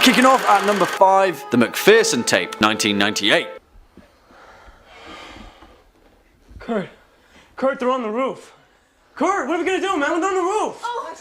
Kicking off at number 5, The McPherson Tape, 1998. Kurt, they're on the roof. Kurt, what are we gonna do, man? We're on the roof. Oh,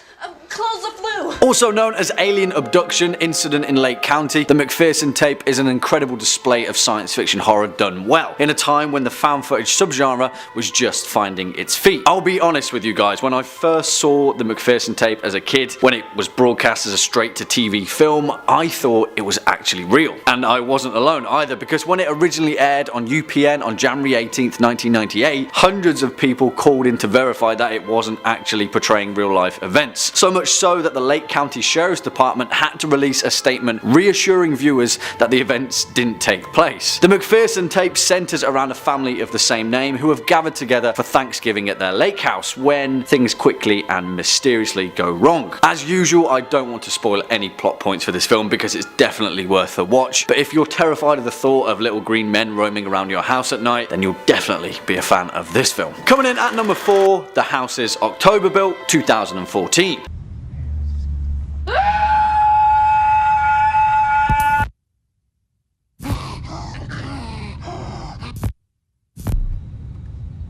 close the flue. Also known as Alien Abduction Incident in Lake County, the McPherson Tape is an incredible display of science fiction horror done well, in a time when the found footage subgenre was just finding its feet. I'll be honest with you guys, when I first saw the McPherson Tape as a kid, when it was broadcast as a straight-to-TV film, I thought it was actually real. And I wasn't alone either, because when it originally aired on UPN on January 18th, 1998, hundreds of people called in to verify that it wasn't actually portraying real-life events. So much so that the Lake County Sheriff's Department had to release a statement reassuring viewers that the events didn't take place. The McPherson Tape centers around a family of the same name who have gathered together for Thanksgiving at their lake house when things quickly and mysteriously go wrong. As usual, I don't want to spoil any plot points for this film because it's definitely worth a watch, but if you're terrified of the thought of little green men roaming around your house at night, then you'll definitely be a fan of this film. Coming in at number 4, The Houses October Built, 2014.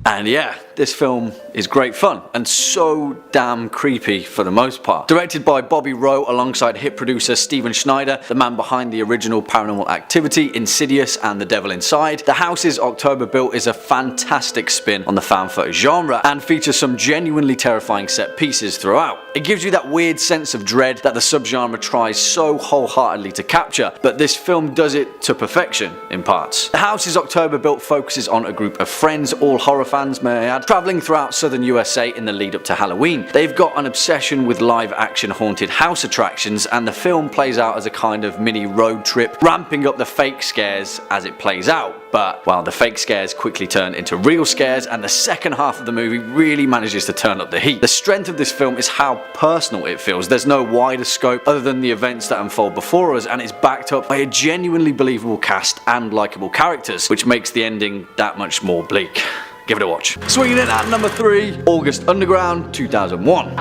And yeah, this film is great fun and so damn creepy for the most part. Directed by Bobby Rowe alongside hit producer Steven Schneider, the man behind the original Paranormal Activity, Insidious and The Devil Inside, The Houses October Built is a fantastic spin on the found footage genre and features some genuinely terrifying set pieces throughout. It gives you that weird sense of dread that the subgenre tries so wholeheartedly to capture, but this film does it to perfection in parts. The Houses October Built focuses on a group of friends, all horror fans may I add, travelling throughout southern USA in the lead up to Halloween. They've got an obsession with live action haunted house attractions, and the film plays out as a kind of mini road trip, ramping up the fake scares as it plays out. But, well, the fake scares quickly turn into real scares, and the second half of the movie really manages to turn up the heat. The strength of this film is how personal it feels. There's no wider scope other than the events that unfold before us, and it's backed up by a genuinely believable cast and likeable characters, which makes the ending that much more bleak. Give it a watch. Swinging in at number 3, August Underground, 2001.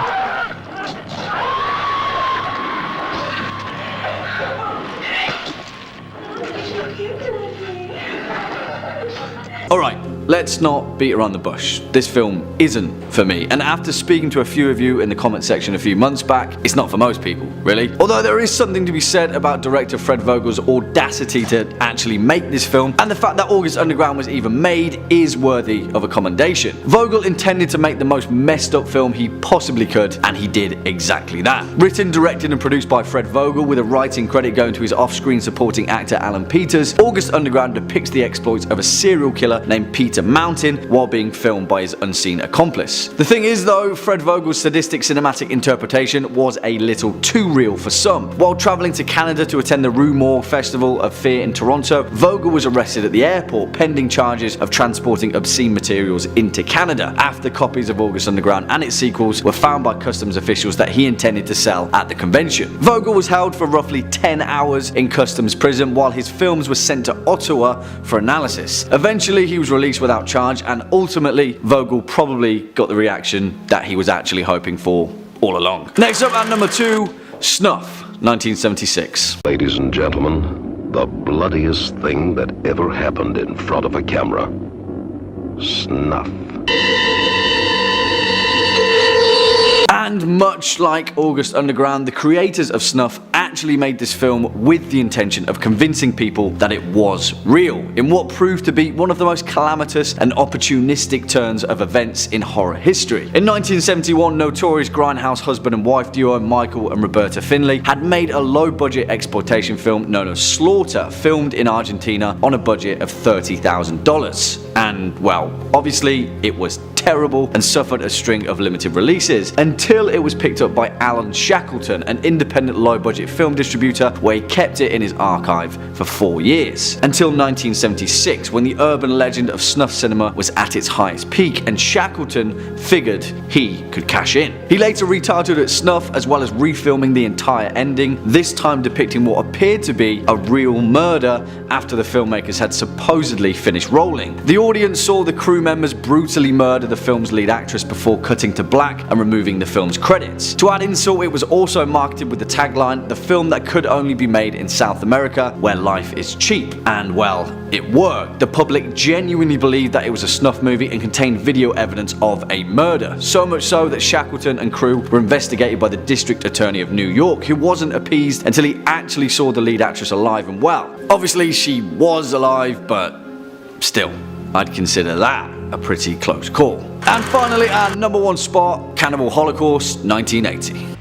Alright, let's not beat around the bush. This film isn't for me, and after speaking to a few of you in the comment section a few months back, it's not for most people, really. Although there is something to be said about director Fred Vogel's audacity to actually make this film, and the fact that August Underground was even made is worthy of a commendation. Vogel intended to make the most messed up film he possibly could, and he did exactly that. Written, directed and produced by Fred Vogel, with a writing credit going to his off-screen supporting actor Alan Peters, August Underground depicts the exploits of a serial killer named Peter Mountain while being filmed by his unseen accomplice. The thing is though, Fred Vogel's sadistic cinematic interpretation was a little too real for some. While travelling to Canada to attend the Rue Morgue Festival of Fear in Toronto, Vogel was arrested at the airport pending charges of transporting obscene materials into Canada after copies of August Underground and its sequels were found by customs officials that he intended to sell at the convention. Vogel was held for roughly 10 hours in customs prison while his films were sent to Ottawa for analysis. Eventually he was released without charge, and ultimately Vogel probably got the reaction that he was actually hoping for all along. Next up at number 2, Snuff, 1976. Ladies and gentlemen, the bloodiest thing that ever happened in front of a camera. Snuff. And much like August Underground, the creators of Snuff actually made this film with the intention of convincing people that it was real, in what proved to be one of the most calamitous and opportunistic turns of events in horror history. In 1971, notorious grindhouse husband and wife duo Michael and Roberta Finley had made a low-budget exploitation film known as Slaughter, filmed in Argentina on a budget of $30,000. And, well, obviously it was terrible and suffered a string of limited releases until it was picked up by Alan Shackleton, an independent low-budget film distributor, where he kept it in his archive for 4 years. Until 1976, when the urban legend of snuff cinema was at its highest peak and Shackleton figured he could cash in. He later retitled it Snuff, as well as refilming the entire ending, this time depicting what appeared to be a real murder after the filmmakers had supposedly finished rolling. The audience saw the crew members brutally murder the film's lead actress before cutting to black and removing the film's credits. To add insult, it was also marketed with the tagline, "The film that could only be made in South America, where life is cheap. And well, it worked. The public genuinely believed that it was a snuff movie and contained video evidence of a murder. So much so that Shackleton and crew were investigated by the District Attorney of New York, who wasn't appeased until he actually saw the lead actress alive and well. Obviously she was alive, but still, I'd consider that a pretty close call. And finally, our number one spot, Cannibal Holocaust, 1980.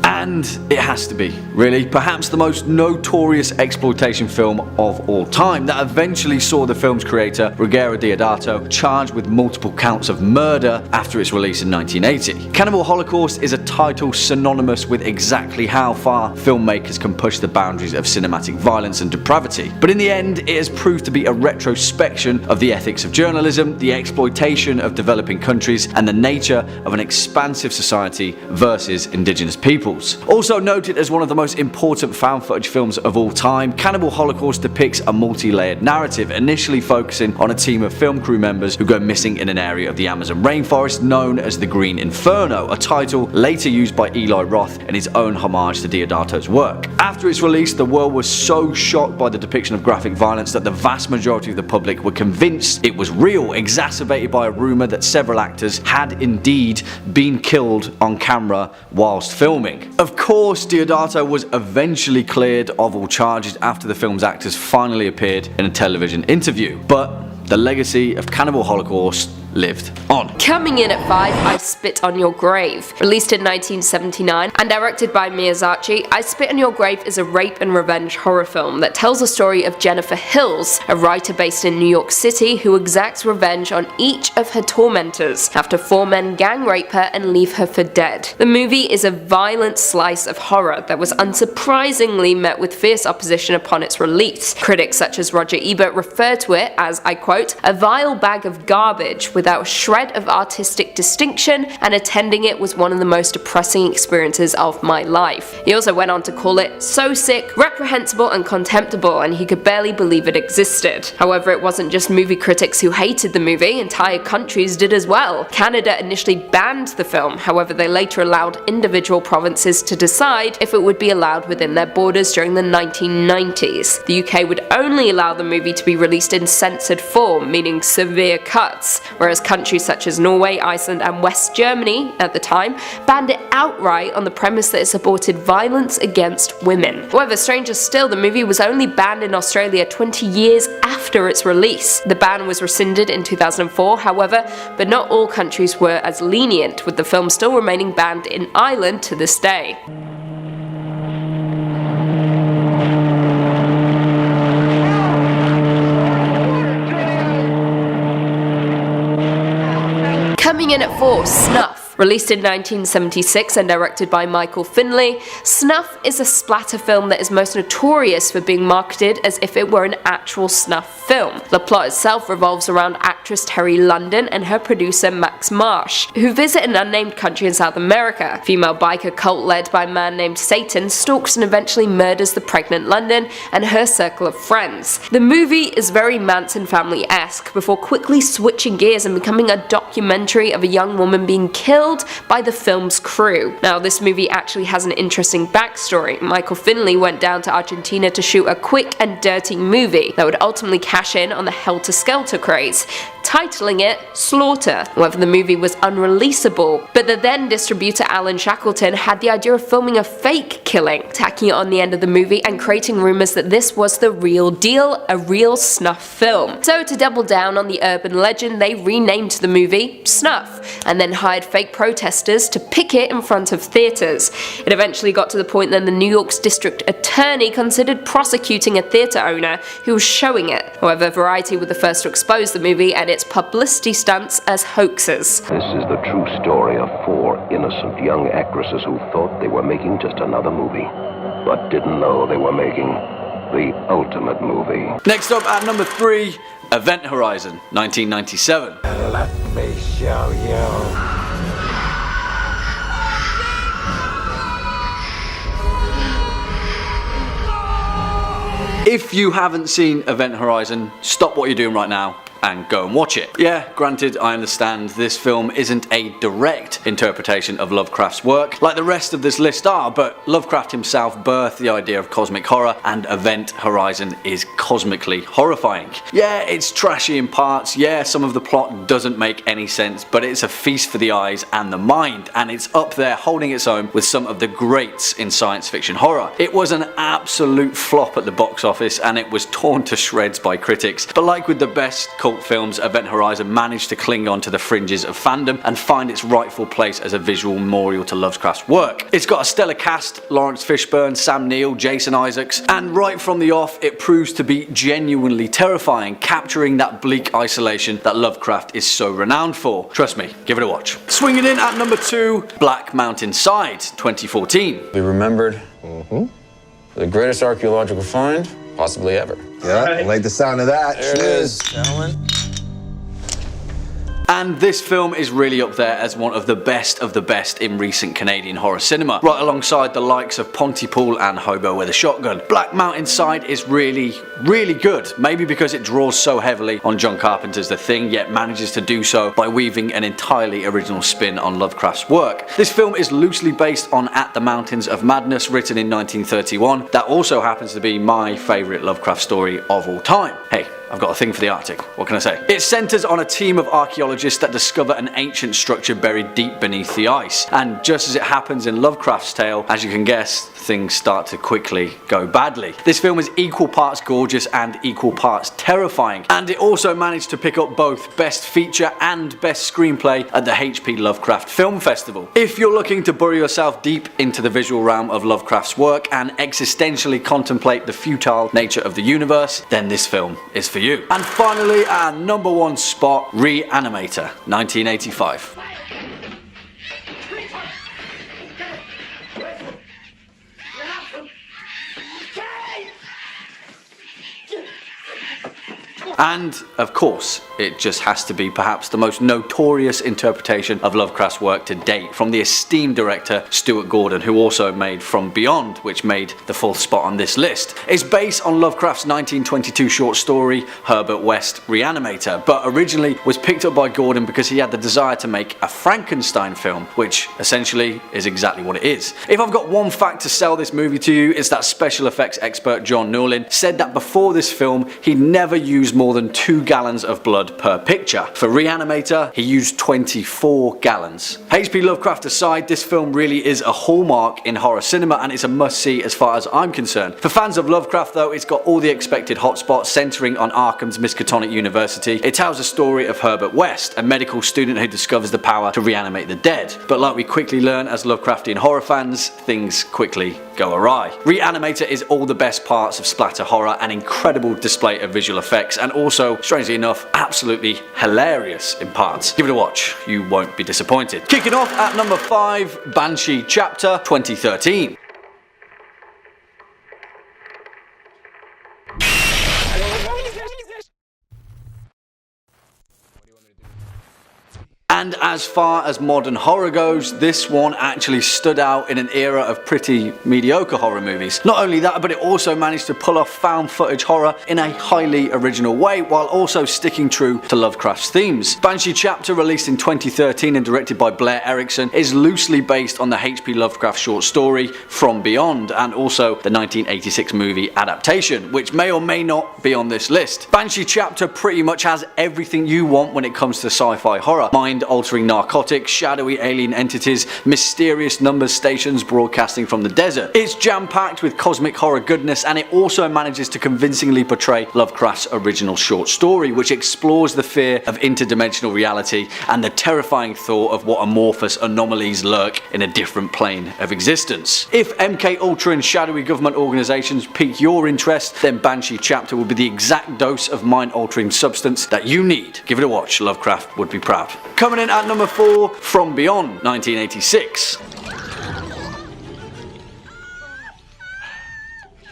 And it has to be, really, perhaps the most notorious exploitation film of all time that eventually saw the film's creator, Ruggero Deodato, charged with multiple counts of murder after its release in 1980. Cannibal Holocaust is a title synonymous with exactly how far filmmakers can push the boundaries of cinematic violence and depravity. But in the end, it has proved to be a retrospection of the ethics of journalism, the exploitation of developing countries, and the nature of an expansive society versus indigenous peoples. Also noted as one of the most important found footage films of all time, Cannibal Holocaust depicts a multi-layered narrative, initially focusing on a team of film crew members who go missing in an area of the Amazon rainforest known as the Green Inferno, a title later used by Eli Roth in his own homage to Deodato's work. After its release, the world was so shocked by the depiction of graphic violence that the vast majority of the public were convinced it was real, exacerbated by a rumour that several actors had indeed been killed on camera whilst filming. Of course, Deodato was eventually cleared of all charges after the film's actors finally appeared in a television interview, but the legacy of Cannibal Holocaust lived on. Coming in at 5, I Spit on Your Grave. Released in 1979 and directed by Miyazaki, I Spit on Your Grave is a rape and revenge horror film that tells the story of Jennifer Hills, a writer based in New York City who exacts revenge on each of her tormentors after 4 men gang rape her and leave her for dead. The movie is a violent slice of horror that was unsurprisingly met with fierce opposition upon its release. Critics such as Roger Ebert refer to it as, I quote, a vile bag of garbage without a shred of artistic distinction, and attending it was one of the most depressing experiences of my life. He also went on to call it so sick, reprehensible and contemptible, and he could barely believe it existed. However, it wasn't just movie critics who hated the movie, entire countries did as well. Canada initially banned the film, however they later allowed individual provinces to decide if it would be allowed within their borders during the 1990s. The UK would only allow the movie to be released in censored form, meaning severe cuts, whereas countries such as Norway, Iceland and West Germany at the time banned it outright on the premise that it supported violence against women. However, stranger still, the movie was only banned in Australia 20 years after its release. The ban was rescinded in 2004, however, but not all countries were as lenient, with the film still remaining banned in Ireland to this day. Coming in at 4, Snuff. Released in 1976 and directed by Michael Finley, Snuff is a splatter film that is most notorious for being marketed as if it were an actual snuff film. The plot itself revolves around actress Terry London and her producer Max Marsh, who visit an unnamed country in South America. A female biker cult led by a man named Satan stalks and eventually murders the pregnant London and her circle of friends. The movie is very Manson family-esque before quickly switching gears and becoming a documentary of a young woman being killed by the film's crew. Now, this movie actually has an interesting backstory. Michael Finley went down to Argentina to shoot a quick and dirty movie that would ultimately cash in on the helter-skelter craze, titling it Slaughter. However, the movie was unreleasable, but the then distributor Alan Shackleton had the idea of filming a fake killing, tacking it on the end of the movie and creating rumors that this was the real deal, a real snuff film. So to double down on the urban legend, they renamed the movie Snuff, and then hired fake protesters to picket in front of theatres. It eventually got to the point that the New York's district attorney considered prosecuting a theatre owner who was showing it. However, Variety were the first to expose the movie and its publicity stunts as hoaxes. This is the true story of 4 innocent young actresses who thought they were making just another movie, but didn't know they were making the ultimate movie. Next up at number 3, Event Horizon, 1997. Let me show you. If you haven't seen Event Horizon, stop what you're doing right now and go and watch it. Yeah, granted, I understand this film isn't a direct interpretation of Lovecraft's work like the rest of this list are, but Lovecraft himself birthed the idea of cosmic horror, and Event Horizon is cosmically horrifying. Yeah, it's trashy in parts, yeah, some of the plot doesn't make any sense, but it's a feast for the eyes and the mind, and it's up there holding its own with some of the greats in science fiction horror. It was an absolute flop at the box office, and it was torn to shreds by critics, but like with the best cult films, Event Horizon managed to cling on to the fringes of fandom and find its rightful place as a visual memorial to Lovecraft's work. It's got a stellar cast: Lawrence Fishburne, Sam Neill, Jason Isaacs, and right from the off it proves to be genuinely terrifying, capturing that bleak isolation that Lovecraft is so renowned for. Trust me, give it a watch. Swinging in at number 2, Black Mountain Side, 2014. Be remembered. The greatest archaeological find possibly ever. Yeah, I like the sound of that. There it is, gentlemen. And this film is really up there as one of the best in recent Canadian horror cinema, right alongside the likes of Pontypool and Hobo with a Shotgun. Black Mountain Side is really good, maybe because it draws so heavily on John Carpenter's The Thing, yet manages to do so by weaving an entirely original spin on Lovecraft's work. This film is loosely based on At the Mountains of Madness, written in 1931. That also happens to be my favourite Lovecraft story of all time. Hey, I've got a thing for the Arctic, what can I say? It centres on a team of archaeologists that discover an ancient structure buried deep beneath the ice. And just as it happens in Lovecraft's tale, as you can guess, things start to quickly go badly. This film is equal parts gorgeous and equal parts terrifying, and it also managed to pick up both Best Feature and Best Screenplay at the H.P. Lovecraft Film Festival. If you're looking to bury yourself deep into the visual realm of Lovecraft's work and existentially contemplate the futile nature of the universe, then this film is for you. And finally, our number 1 spot, Reanimator, 1985. And, of course, it just has to be perhaps the most notorious interpretation of Lovecraft's work to date from the esteemed director Stuart Gordon, who also made From Beyond, which made the 4th spot on this list. It's based on Lovecraft's 1922 short story Herbert West Reanimator, but originally was picked up by Gordon because he had the desire to make a Frankenstein film, which essentially is exactly what it is. If I've got one fact to sell this movie to you, it's that special effects expert John Newlin said that before this film he'd never used more than 2 gallons of blood per picture. For Reanimator, he used 24 gallons. H.P. Lovecraft aside, this film really is a hallmark in horror cinema, and it's a must-see as far as I'm concerned. For fans of Lovecraft though, it's got all the expected hotspots centering on Arkham's Miskatonic University. It tells the story of Herbert West, a medical student who discovers the power to reanimate the dead. But like we quickly learn as Lovecraftian horror fans, things quickly go awry. Reanimator is all the best parts of splatter horror, an incredible display of visual effects, and also, strangely enough, absolutely hilarious in parts. Give it a watch, you won't be disappointed. Kicking off at number 5, Banshee Chapter, 2013. And as far as modern horror goes, this one actually stood out in an era of pretty mediocre horror movies. Not only that, but it also managed to pull off found footage horror in a highly original way, while also sticking true to Lovecraft's themes. Banshee Chapter, released in 2013 and directed by Blair Erickson, is loosely based on the H.P. Lovecraft short story From Beyond, and also the 1986 movie adaptation, which may or may not be on this list. Banshee Chapter pretty much has everything you want when it comes to sci-fi horror. Mind-altering narcotics, shadowy alien entities, mysterious number stations broadcasting from the desert. It's jam-packed with cosmic horror goodness, and it also manages to convincingly portray Lovecraft's original short story, which explores the fear of interdimensional reality and the terrifying thought of what amorphous anomalies lurk in a different plane of existence. If MK Ultra and shadowy government organisations pique your interest, then Banshee Chapter will be the exact dose of mind-altering substance that you need. Give it a watch, Lovecraft would be proud. Coming in at number 4, From Beyond, 1986.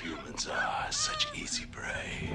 Humans are such easy prey.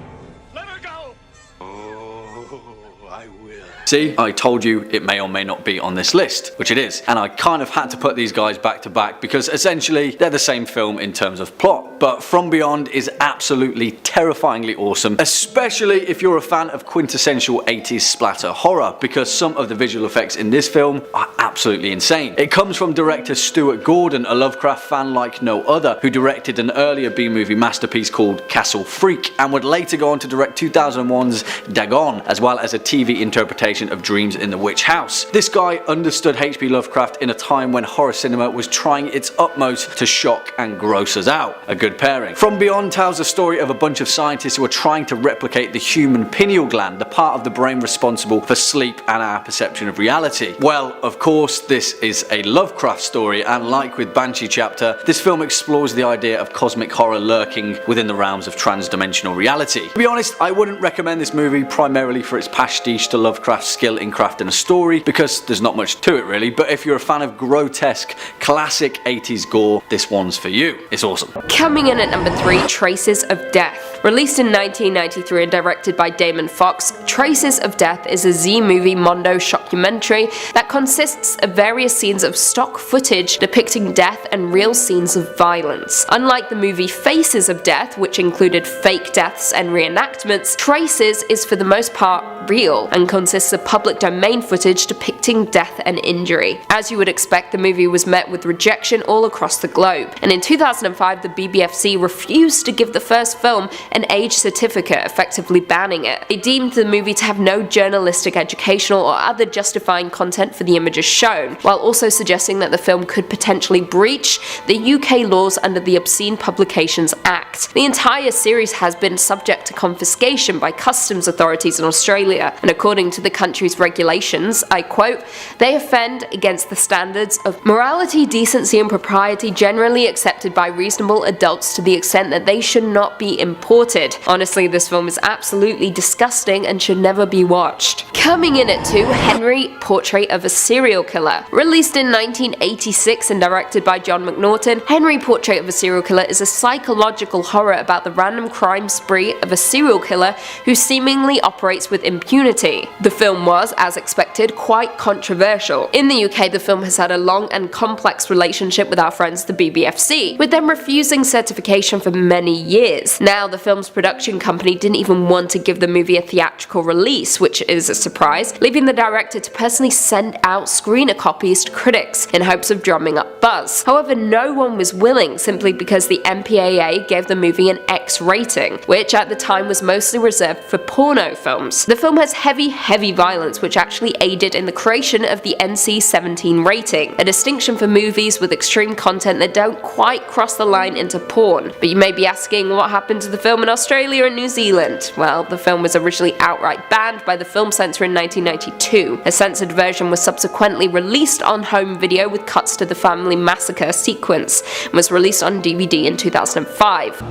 Let her go! Oh, I will. See, I told you it may or may not be on this list, which it is, and I kind of had to put these guys back to back because essentially they're the same film in terms of plot, but From Beyond is absolutely terrifyingly awesome, especially if you're a fan of quintessential 80s splatter horror, because some of the visual effects in this film are absolutely insane. It comes from director Stuart Gordon, a Lovecraft fan like no other, who directed an earlier B-movie masterpiece called Castle Freak, and would later go on to direct 2001's Dagon, as well as a TV interpretation of Dreams in the Witch House. This guy understood H.P. Lovecraft in a time when horror cinema was trying its utmost to shock and gross us out. A good pairing. From Beyond tells the story of a bunch of scientists who are trying to replicate the human pineal gland, the part of the brain responsible for sleep and our perception of reality. Well, of course, this is a Lovecraft story, and like with Banshee Chapter, this film explores the idea of cosmic horror lurking within the realms of trans-dimensional reality. To be honest, I wouldn't recommend this movie primarily for its pastiche to Lovecraft's skill in crafting a story, because there's not much to it really, but if you're a fan of grotesque, classic 80s gore, this one's for you. It's awesome. Coming in at number 3, Traces of Death. Released in 1993 and directed by Damon Fox, Traces of Death is a Z-movie Mondo shockumentary that consists of various scenes of stock footage depicting death and real scenes of violence. Unlike the movie Faces of Death, which included fake deaths and reenactments, Traces is for the most part real and consists of public domain footage depicting death and injury. As you would expect, the movie was met with rejection all across the globe, and in 2005 the BBFC refused to give the first film an age certificate, effectively banning it. They deemed the movie to have no journalistic, educational or other justifying content for the images shown, while also suggesting that the film could potentially breach the UK laws under the Obscene Publications Act. The entire series has been subject to confiscation by customs authorities in Australia, and according to the country's regulations, I quote, "They offend against the standards of morality, decency and propriety generally accepted by reasonable adults to the extent that they should not be imported." Honestly, this film is absolutely disgusting and should never be watched. Coming in at 2, Henry, Portrait of a Serial Killer. Released in 1986 and directed by John McNaughton, Henry, Portrait of a Serial Killer is a psychological horror about the random crime spree of a serial killer who seemingly operates with impunity. The film was, as expected, quite controversial. In the UK, the film has had a long and complex relationship with our friends the BBFC, with them refusing certification for many years. Now, the film's production company didn't even want to give the movie a theatrical release, which is a surprise, leaving the director to personally send out screener copies to critics in hopes of drumming up buzz. However, no one was willing, simply because the MPAA gave the movie an X rating, which at the time was mostly reserved for porno films. The film has heavy violence, which actually aided in the creation of the NC-17 rating, a distinction for movies with extreme content that don't quite cross the line into porn. But you may be asking, what happened to the film in Australia and New Zealand? Well, the film was originally outright banned by the film censor in 1992. A censored version was subsequently released on home video with cuts to the family massacre sequence, and was released on DVD in 2005.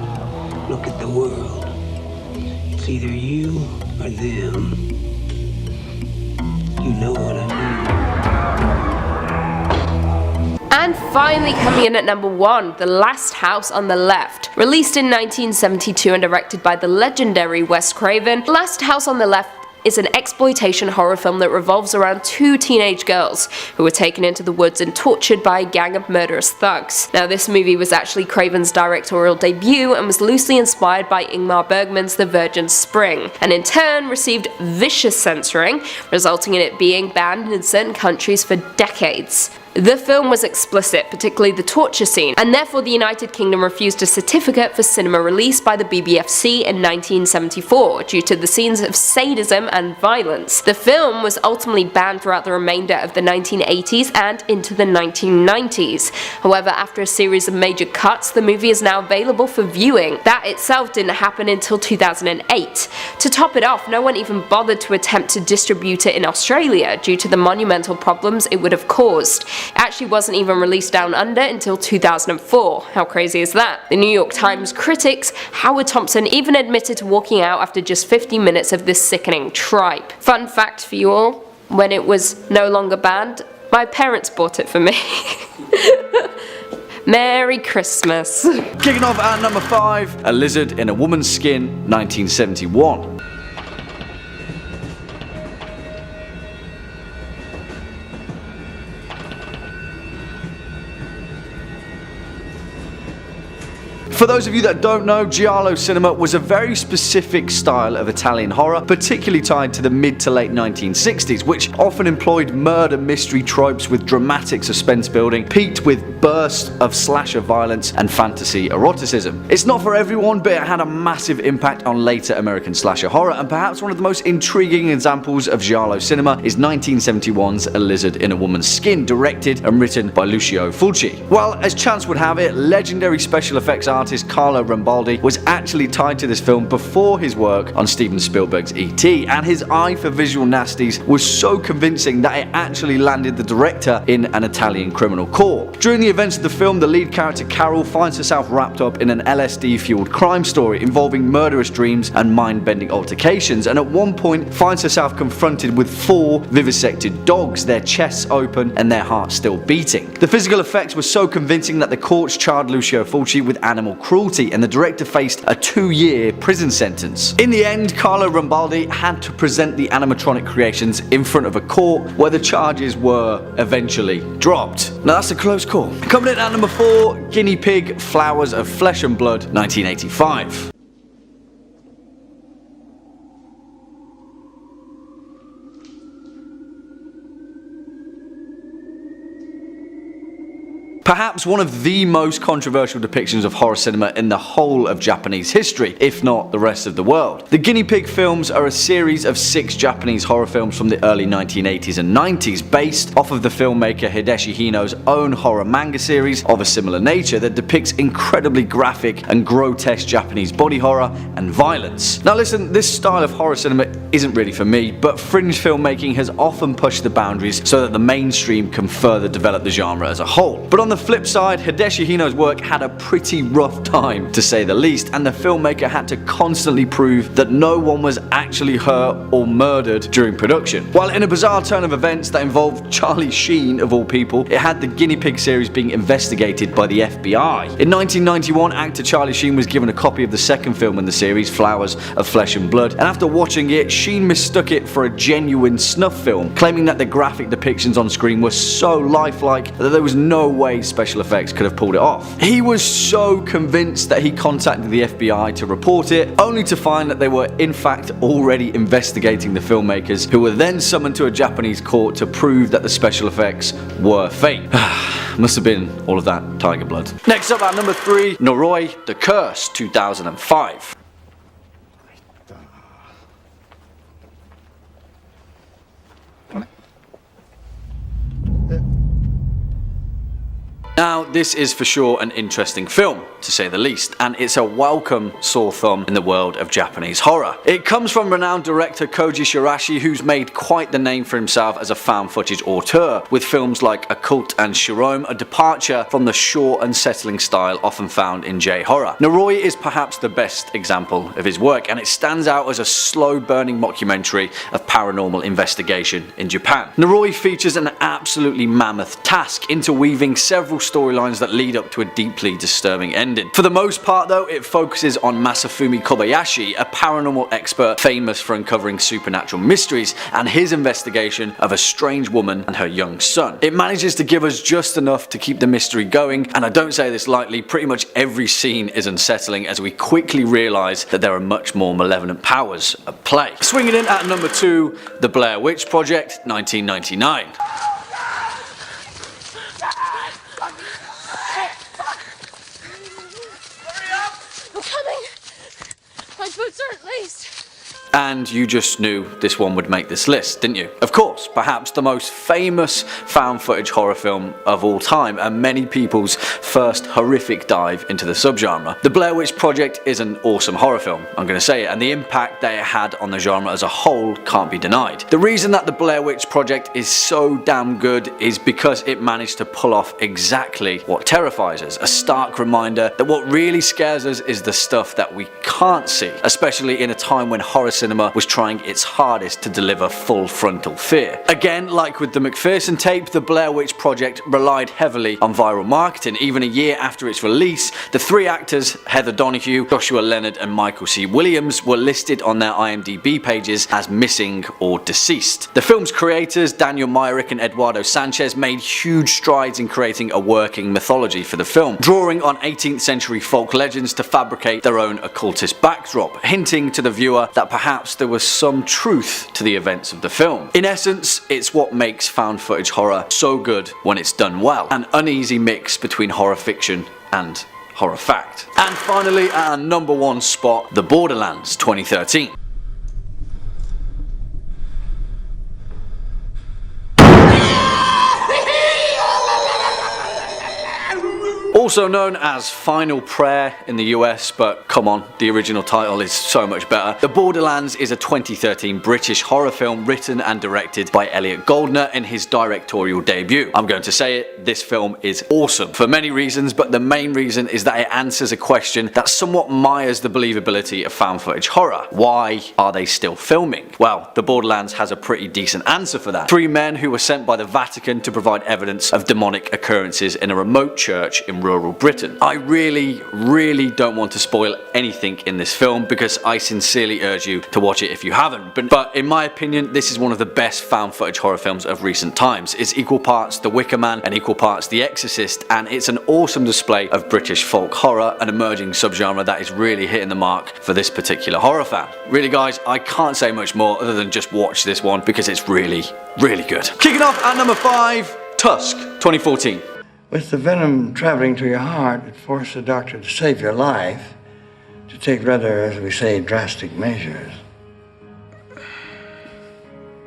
Look at the world. It's either you or them. You know what I mean. And finally coming in at number 1, The Last House on the Left. Released in 1972 and directed by the legendary Wes Craven, The Last House on the Left is an exploitation horror film that revolves around 2 teenage girls who were taken into the woods and tortured by a gang of murderous thugs. Now, this movie was actually Craven's directorial debut and was loosely inspired by Ingmar Bergman's The Virgin Spring, and in turn received vicious censoring, resulting in it being banned in certain countries for decades. The film was explicit, particularly the torture scene, and therefore the United Kingdom refused a certificate for cinema release by the BBFC in 1974 due to the scenes of sadism and violence. The film was ultimately banned throughout the remainder of the 1980s and into the 1990s. However, after a series of major cuts, the movie is now available for viewing. That itself didn't happen until 2008. To top it off, no one even bothered to attempt to distribute it in Australia due to the monumental problems it would have caused. It actually wasn't even released down under until 2004. How crazy is that? The New York Times critics, Howard Thompson, even admitted to walking out after just 50 minutes of this sickening tripe. Fun fact for you all, when it was no longer banned, my parents bought it for me. Merry Christmas. Kicking off at number 5, A Lizard in a Woman's Skin, 1971. For those of you that don't know, giallo cinema was a very specific style of Italian horror, particularly tied to the mid to late 1960s, which often employed murder mystery tropes with dramatic suspense building, peaked with bursts of slasher violence and fantasy eroticism. It's not for everyone, but it had a massive impact on later American slasher horror, and perhaps one of the most intriguing examples of giallo cinema is 1971's A Lizard in a Woman's Skin, directed and written by Lucio Fulci. Well, as chance would have it, legendary special effects artist Carlo Rambaldi was actually tied to this film before his work on Steven Spielberg's E.T., and his eye for visual nasties was so convincing that it actually landed the director in an Italian criminal court. During the events of the film, the lead character Carol finds herself wrapped up in an LSD-fueled crime story involving murderous dreams and mind-bending altercations, and at one point finds herself confronted with 4 vivisected dogs, their chests open and their hearts still beating. The physical effects were so convincing that the courts charged Lucio Fulci with animal cruelty, and the director faced a 2-year prison sentence. In the end, Carlo Rambaldi had to present the animatronic creations in front of a court, where the charges were eventually dropped. Now that's a close call. Coming in at number 4, Guinea Pig, Flowers of Flesh and Blood, 1985. Perhaps one of the most controversial depictions of horror cinema in the whole of Japanese history, if not the rest of the world. The Guinea Pig films are a series of 6 Japanese horror films from the early 1980s and 90s, based off of the filmmaker Hideshi Hino's own horror manga series of a similar nature that depicts incredibly graphic and grotesque Japanese body horror and violence. Now listen, this style of horror cinema isn't really for me, but fringe filmmaking has often pushed the boundaries so that the mainstream can further develop the genre as a whole. But on the flip side, Hideshi Hino's work had a pretty rough time, to say the least, and the filmmaker had to constantly prove that no one was actually hurt or murdered during production. While in a bizarre turn of events that involved Charlie Sheen, of all people, it had the Guinea Pig series being investigated by the FBI. In 1991, actor Charlie Sheen was given a copy of the second film in the series, Flowers of Flesh and Blood, and after watching it, Sheen mistook it for a genuine snuff film, claiming that the graphic depictions on screen were so lifelike that there was no way special effects could have pulled it off. He was so convinced that he contacted the FBI to report it, only to find that they were in fact already investigating the filmmakers, who were then summoned to a Japanese court to prove that the special effects were fake. Must have been all of that tiger blood. Next up at number 3, Noroi, The Curse, 2005. Now, this is for sure an interesting film, to say the least, and it's a welcome sore thumb in the world of Japanese horror. It comes from renowned director Koji Shirashi, who's made quite the name for himself as a found footage auteur, with films like Occult and Shirome, a departure from the short, unsettling style often found in J-horror. Noroi is perhaps the best example of his work, and it stands out as a slow-burning mockumentary of paranormal investigation in Japan. Noroi features an absolutely mammoth task, interweaving several storylines that lead up to a deeply disturbing ending. For the most part though, it focuses on Masafumi Kobayashi, a paranormal expert famous for uncovering supernatural mysteries, and his investigation of a strange woman and her young son. It manages to give us just enough to keep the mystery going, and I don't say this lightly, pretty much every scene is unsettling as we quickly realise that there are much more malevolent powers at play. Swinging in at number 2, The Blair Witch Project, 1999. My boots aren't laced. And you just knew this one would make this list, didn't you? Of course, perhaps the most famous found footage horror film of all time, and many people's first horrific dive into the subgenre. The Blair Witch Project is an awesome horror film, I'm gonna say it, and the impact that it had on the genre as a whole can't be denied. The reason that the Blair Witch Project is so damn good is because it managed to pull off exactly what terrifies us, a stark reminder that what really scares us is the stuff that we can't see, especially in a time when horror cinema cinema was trying its hardest to deliver full frontal fear. Again, like with the McPherson tape, the Blair Witch Project relied heavily on viral marketing. Even a year after its release, the three actors, Heather Donahue, Joshua Leonard and Michael C. Williams, were listed on their IMDb pages as missing or deceased. The film's creators, Daniel Myrick and Eduardo Sanchez, made huge strides in creating a working mythology for the film, drawing on 18th century folk legends to fabricate their own occultist backdrop, hinting to the viewer that perhaps there was some truth to the events of the film. In essence, it's what makes found footage horror so good when it's done well, an uneasy mix between horror fiction and horror fact. And finally, at our number one spot, The Borderlands 2013. Also known as Final Prayer in the US, but come on, the original title is so much better. The Borderlands is a 2013 British horror film written and directed by Elliot Goldner in his directorial debut. I'm going to say it, this film is awesome for many reasons, but the main reason is that it answers a question that somewhat mires the believability of found footage horror. Why are they still filming? Well, The Borderlands has a pretty decent answer for that. Three men who were sent by the Vatican to provide evidence of demonic occurrences in a remote church in rural Britain. I really don't want to spoil anything in this film because I sincerely urge you to watch it if you haven't, but in my opinion this is one of the best found footage horror films of recent times. It's equal parts The Wicker Man and equal parts The Exorcist, and it's an awesome display of British folk horror, an emerging subgenre that is really hitting the mark for this particular horror fan. Really guys, I can't say much more other than just watch this one because it's really good. Kicking off at number 5, Tusk 2014. With the venom traveling to your heart, it forced the doctor to save your life, to take rather, as we say, drastic measures.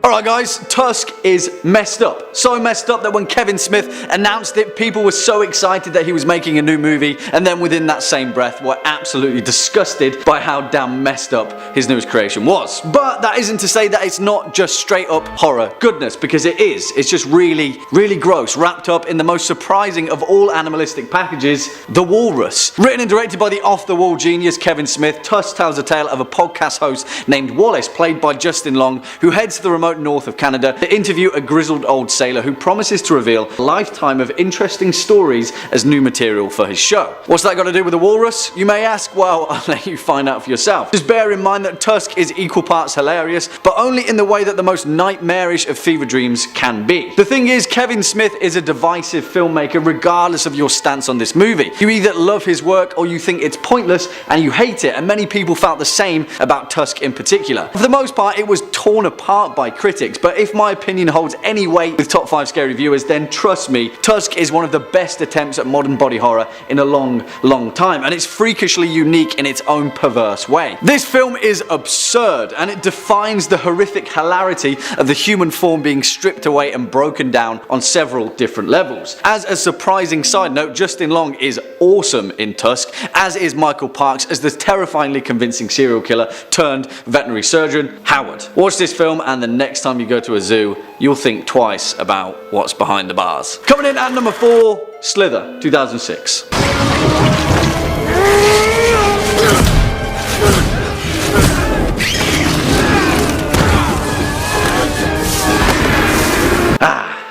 Alright guys, Tusk is messed up. So messed up that when Kevin Smith announced it, people were so excited that he was making a new movie, and then within that same breath were absolutely disgusted by how damn messed up his newest creation was. But that isn't to say that it's not just straight up horror goodness, because it is. It's just really gross, wrapped up in the most surprising of all animalistic packages, the walrus. Written and directed by the off-the-wall genius Kevin Smith, Tusk tells a tale of a podcast host named Wallace, played by Justin Long, who heads to the remote north of Canada to interview a grizzled old sailor who promises to reveal a lifetime of interesting stories as new material for his show. What's that got to do with the walrus, you may ask? Well, I'll let you find out for yourself. Just bear in mind that Tusk is equal parts hilarious, but only in the way that the most nightmarish of fever dreams can be. The thing is, Kevin Smith is a divisive filmmaker regardless of your stance on this movie. You either love his work or you think it's pointless and you hate it, and many people felt the same about Tusk in particular. For the most part, it was torn apart by critics, but if my opinion holds any weight with top 5 scary viewers, then trust me, Tusk is one of the best attempts at modern body horror in a long time, and it's freakishly unique in its own perverse way. This film is absurd, and it defines the horrific hilarity of the human form being stripped away and broken down on several different levels. As a surprising side note, Justin Long is awesome in Tusk, as is Michael Parks as the terrifyingly convincing serial killer turned veterinary surgeon, Howard. Watch this film and the next time you go to a zoo, you'll think twice about what's behind the bars. Coming in at number 4, Slither 2006.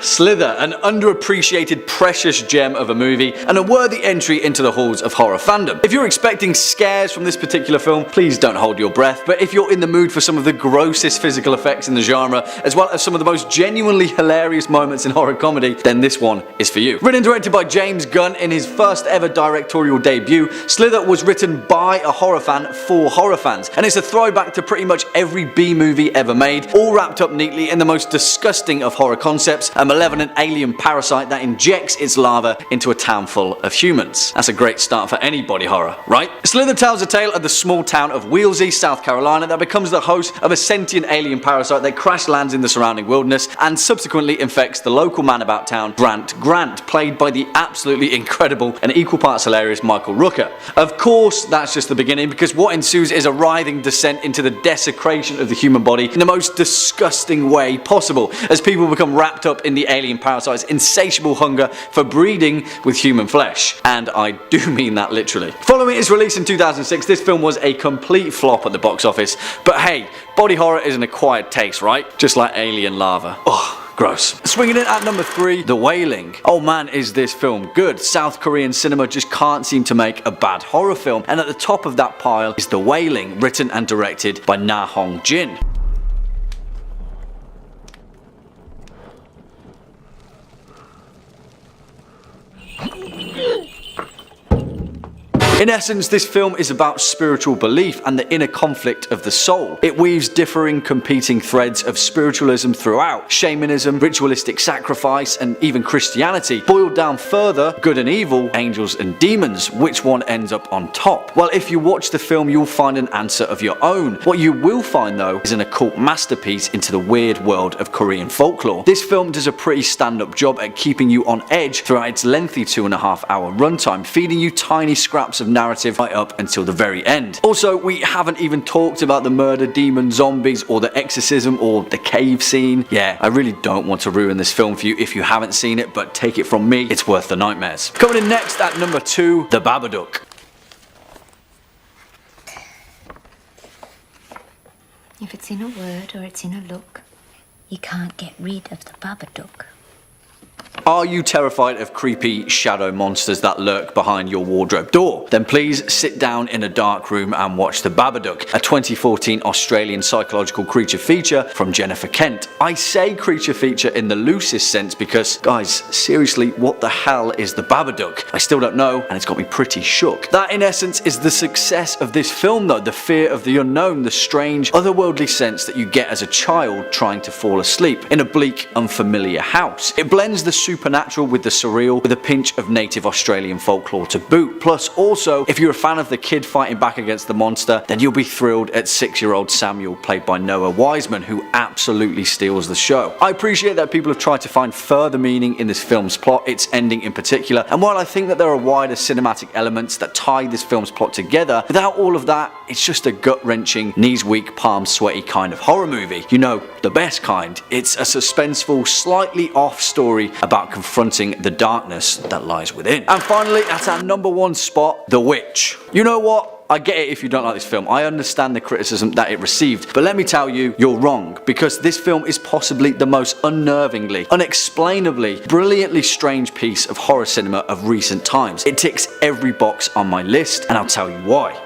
Slither, an underappreciated precious gem of a movie and a worthy entry into the halls of horror fandom. If you're expecting scares from this particular film, please don't hold your breath, but if you're in the mood for some of the grossest physical effects in the genre, as well as some of the most genuinely hilarious moments in horror comedy, then this one is for you. Written and directed by James Gunn in his first ever directorial debut, Slither was written by a horror fan for horror fans, and it's a throwback to pretty much every B-movie ever made, all wrapped up neatly in the most disgusting of horror concepts, a malevolent alien parasite that injects its larva into a town full of humans. That's a great start for any body horror, right? Slither tells a tale of the small town of Wheelsy, South Carolina, that becomes the host of a sentient alien parasite that crash lands in the surrounding wilderness and subsequently infects the local man about town, Grant, played by the absolutely incredible and equal parts hilarious Michael Rooker. Of course, that's just the beginning, because what ensues is a writhing descent into the desecration of the human body in the most disgusting way possible, as people become wrapped up in the alien parasite's insatiable hunger for breeding with human flesh. And I do mean that literally. Following its release in 2006, this film was a complete flop at the box office, but hey, body horror is an acquired taste, right? Just like alien lava. Ugh. Gross. Swinging in at number 3, The Wailing. Oh man, is this film good. South Korean cinema just can't seem to make a bad horror film, and at the top of that pile is The Wailing, written and directed by Na Hong Jin. In essence, this film is about spiritual belief and the inner conflict of the soul. It weaves differing, competing threads of spiritualism throughout. Shamanism, ritualistic sacrifice, and even Christianity. Boiled down further, good and evil, angels and demons. Which one ends up on top? Well, if you watch the film, you'll find an answer of your own. What you will find, though, is an occult masterpiece into the weird world of Korean folklore. This film does a pretty stand-up job at keeping you on edge throughout its lengthy 2.5-hour runtime, feeding you tiny scraps of narrative right up until the very end. Also, we haven't even talked about the murder, demon, zombies, or the exorcism, or the cave scene. Yeah, I really don't want to ruin this film for you if you haven't seen it, but take it from me, it's worth the nightmares. Coming in next at number 2, The Babadook. If it's in a word or it's in a look, you can't get rid of the Babadook. Are you terrified of creepy shadow monsters that lurk behind your wardrobe door? Then please sit down in a dark room and watch The Babadook, a 2014 Australian psychological creature feature from Jennifer Kent. I say creature feature in the loosest sense because, guys, seriously, what the hell is The Babadook? I still don't know, and it's got me pretty shook. That, in essence, is the success of this film though, the fear of the unknown, the strange, otherworldly sense that you get as a child trying to fall asleep in a bleak, unfamiliar house. It blends the supernatural with the surreal, with a pinch of native Australian folklore to boot. Plus, also, if you're a fan of the kid fighting back against the monster, then you'll be thrilled at 6-year-old Samuel, played by Noah Wiseman, who absolutely steals the show. I appreciate that people have tried to find further meaning in this film's plot, its ending in particular, and while I think that there are wider cinematic elements that tie this film's plot together, without all of that, it's just a gut-wrenching, knees-weak, palms-sweaty kind of horror movie. You know, the best kind. It's a suspenseful, slightly off story about confronting the darkness that lies within. And finally, at our number 1 spot, The Witch. You know what? I get it if you don't like this film. I understand the criticism that it received. But let me tell you, you're wrong. Because this film is possibly the most unnervingly, unexplainably, brilliantly strange piece of horror cinema of recent times. It ticks every box on my list, and I'll tell you why.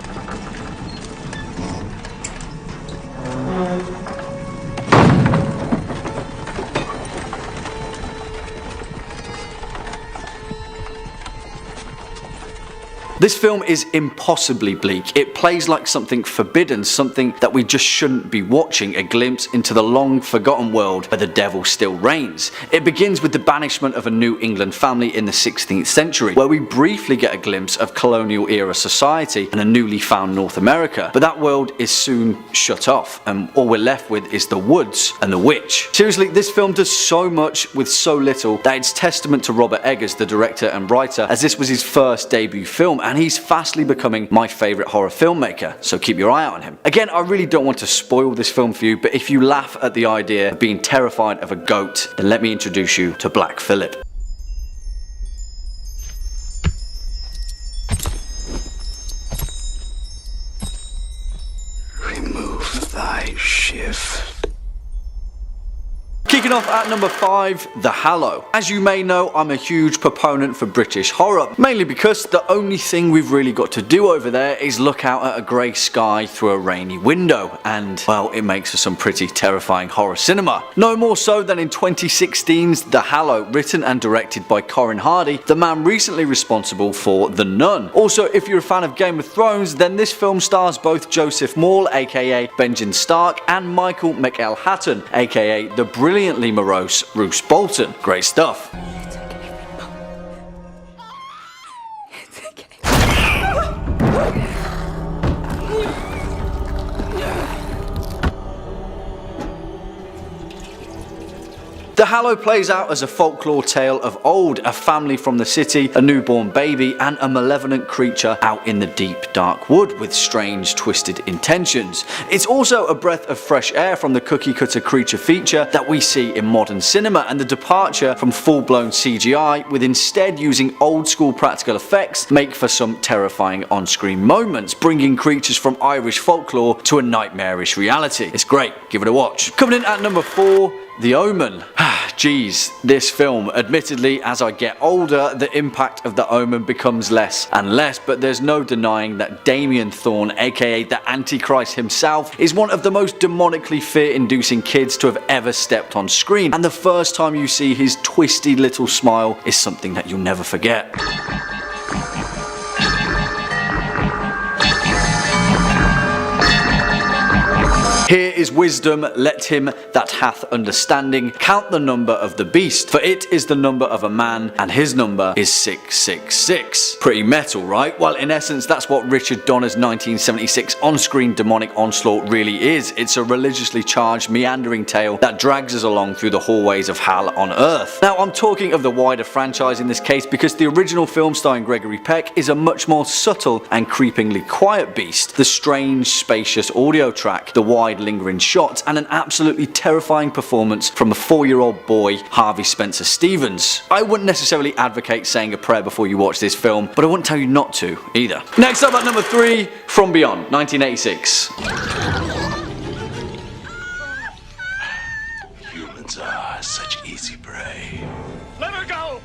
This film is impossibly bleak. It plays like something forbidden, something that we just shouldn't be watching, a glimpse into the long forgotten world where the devil still reigns. It begins with the banishment of a New England family in the 16th century, where we briefly get a glimpse of colonial era society and a newly found North America. But that world is soon shut off, and all we're left with is the woods and the witch. Seriously, this film does so much with so little that it's testament to Robert Eggers, the director and writer, as this was his first debut film, and he's fastly becoming my favourite horror filmmaker, so keep your eye out on him. Again, I really don't want to spoil this film for you, but if you laugh at the idea of being terrified of a goat, then let me introduce you to Black Phillip. Remove thy shift. Kicking off at number 5, The Hallow. As you may know, I'm a huge proponent for British horror, mainly because the only thing we've really got to do over there is look out at a grey sky through a rainy window, and, well, it makes for some pretty terrifying horror cinema. No more so than in 2016's The Hallow, written and directed by Corin Hardy, the man recently responsible for The Nun. Also, if you're a fan of Game of Thrones, then this film stars both Joseph Maul, aka Benjen Stark, and Michael McElhatton, aka the brilliantly morose Roose Bolton. Great stuff. The Hallow plays out as a folklore tale of old, a family from the city, a newborn baby, and a malevolent creature out in the deep dark wood with strange twisted intentions. It's also a breath of fresh air from the cookie cutter creature feature that we see in modern cinema, and the departure from full-blown CGI with instead using old school practical effects make for some terrifying on-screen moments, bringing creatures from Irish folklore to a nightmarish reality. It's great, give it a watch. Coming in at number 4, The Omen. Geez, this film. Admittedly, as I get older, the impact of The Omen becomes less and less, but there's no denying that Damien Thorne, aka the Antichrist himself, is one of the most demonically fear-inducing kids to have ever stepped on screen, and the first time you see his twisty little smile is something that you'll never forget. Here is wisdom, let him that hath understanding count the number of the beast, for it is the number of a man, and his number is 666. Pretty metal, right? Well, in essence, that's what Richard Donner's 1976 on-screen demonic onslaught really is. It's a religiously charged, meandering tale that drags us along through the hallways of hell on earth. Now, I'm talking of the wider franchise in this case because the original film starring Gregory Peck is a much more subtle and creepingly quiet beast. The strange, spacious audio track, the wide lingering shots, and an absolutely terrifying performance from a 4-year-old boy, Harvey Spencer Stevens. I wouldn't necessarily advocate saying a prayer before you watch this film, but I wouldn't tell you not to either. Next up at number 3, From Beyond, 1986. Humans are such easy prey. Let her go!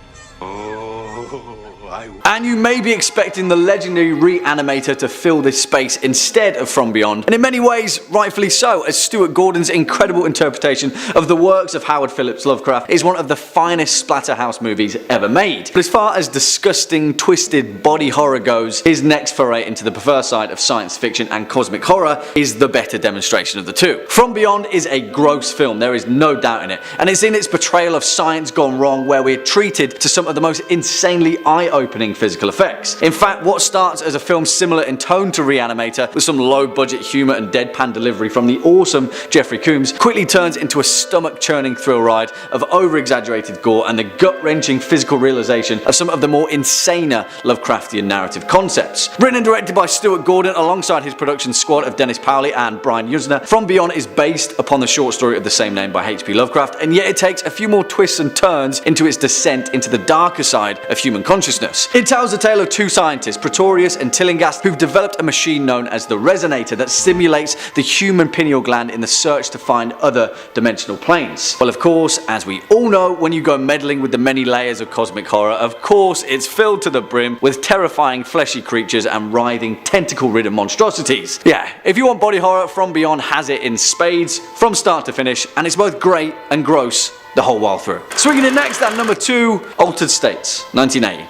And you may be expecting the legendary Reanimator to fill this space instead of From Beyond, and in many ways, rightfully so, as Stuart Gordon's incredible interpretation of the works of Howard Phillips Lovecraft is one of the finest splatterhouse movies ever made. But as far as disgusting, twisted body horror goes, his next foray into the perverse side of science fiction and cosmic horror is the better demonstration of the two. From Beyond is a gross film, there is no doubt in it, and it's in its portrayal of science gone wrong where we're treated to some of the most insanely eye-opening physical effects. In fact, what starts as a film similar in tone to Reanimator, with some low-budget humour and deadpan delivery from the awesome Jeffrey Combs, quickly turns into a stomach-churning thrill ride of over-exaggerated gore and the gut-wrenching physical realisation of some of the more insaner Lovecraftian narrative concepts. Written and directed by Stuart Gordon alongside his production squad of Dennis Powley and Brian Yuzna, From Beyond is based upon the short story of the same name by H.P. Lovecraft, and yet it takes a few more twists and turns into its descent into the darker side of human consciousness. It tells the tale of two scientists, Pretorius and Tillinghast, who've developed a machine known as the Resonator that simulates the human pineal gland in the search to find other dimensional planes. Well, of course, as we all know, when you go meddling with the many layers of cosmic horror, of course it's filled to the brim with terrifying fleshy creatures and writhing tentacle-ridden monstrosities. Yeah, if you want body horror, From Beyond has it in spades from start to finish, and it's both great and gross the whole while through. Swinging in next at number 2, Altered States, 1980.